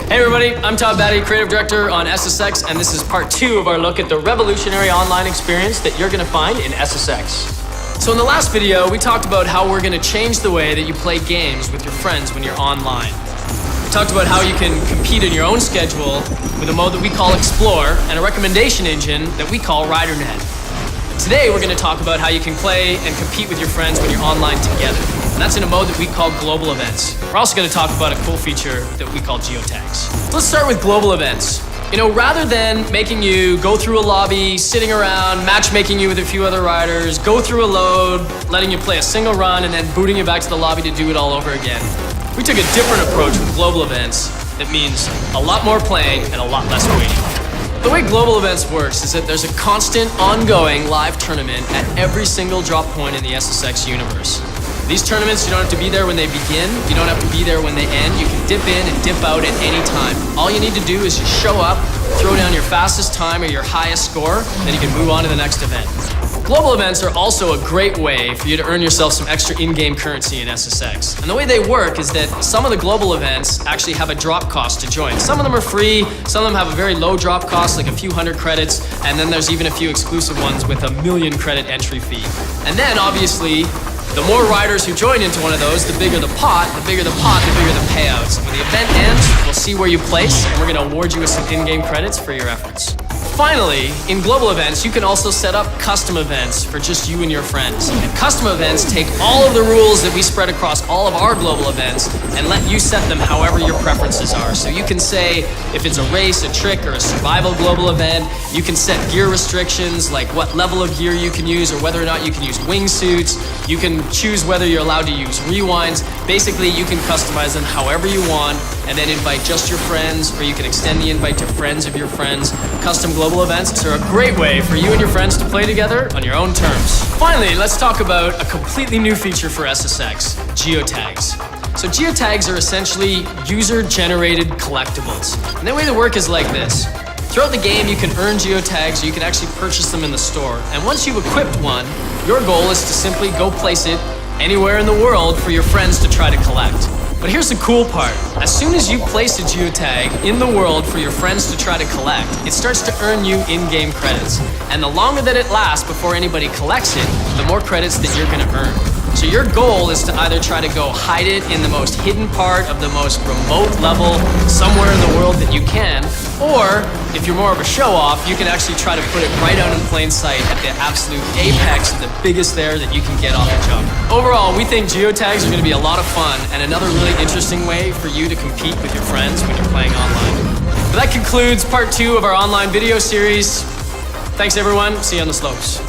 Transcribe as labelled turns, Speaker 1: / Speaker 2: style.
Speaker 1: Hey everybody, I'm Todd Batty, Creative Director on SSX, and this is part 2 of our look at the revolutionary online experience that you're going to find in SSX. So in the last video, we talked about how we're going to change the way that you play games with your friends when you're online. We talked about how you can compete in your own schedule with a mode that we call Explore and a recommendation engine that we call RiderNet. Today we're going to talk about how you can play and compete with your friends when you're online together. And that's in a mode that we call global events. We're also going to talk about a cool feature that we call geotags. Let's start with global events. You know, rather than making you go through a lobby, sitting around, matchmaking you with a few other riders, go through a load, letting you play a single run, and then booting you back to the lobby to do it all over again, we took a different approach with global events that means a lot more playing and a lot less waiting. The way global events works is that there's a constant, ongoing live tournament at every single drop point in the SSX universe. These tournaments, you don't have to be there when they begin, you don't have to be there when they end, you can dip in and dip out at any time. All you need to do is just show up, throw down your fastest time or your highest score, then you can move on to the next event. Global events are also a great way for you to earn yourself some extra in-game currency in SSX. And the way they work is that some of the global events actually have a drop cost to join. Some of them are free, some of them have a very low drop cost, like a few hundred credits, and then there's even a few exclusive ones with a 1,000,000 credit entry fee. And then, obviously, the more riders who join into one of those, the bigger the pot, the bigger the payouts. When the event ends, we'll see where you place, and we're going to award you with some in-game credits for your efforts. Finally, in global events, you can also set up custom events for just you and your friends. And custom events take all of the rules that we spread across all of our global events and let you set them however your preferences are. So you can say if it's a race, a trick, or a survival global event, you can set gear restrictions like what level of gear you can use or whether or not you can use wingsuits. You can choose whether you're allowed to use rewinds. Basically, you can customize them however you want and then invite just your friends, or you can extend the invite to friends of your friends. Custom global events are a great way for you and your friends to play together on your own terms. Finally, let's talk about a completely new feature for SSX, geotags. So geotags are essentially user-generated collectibles. And the way they work is like this. Throughout the game, you can earn geotags, or you can actually purchase them in the store. And once you've equipped one, your goal is to simply go place it anywhere in the world for your friends to try to collect. But here's the cool part. As soon as you place a geotag in the world for your friends to try to collect, it starts to earn you in-game credits. And the longer that it lasts before anybody collects it, the more credits that you're going to earn. So your goal is to either try to go hide it in the most hidden part of the most remote level somewhere in the world that you can, or if you're more of a show-off, you can actually try to put it right out in plain sight at the absolute apex of the biggest there that you can get off the jump. Overall, we think geotags are going to be a lot of fun and another really interesting way for you to compete with your friends when you're playing online. But that concludes part 2 of our online video series. Thanks everyone, see you on the slopes.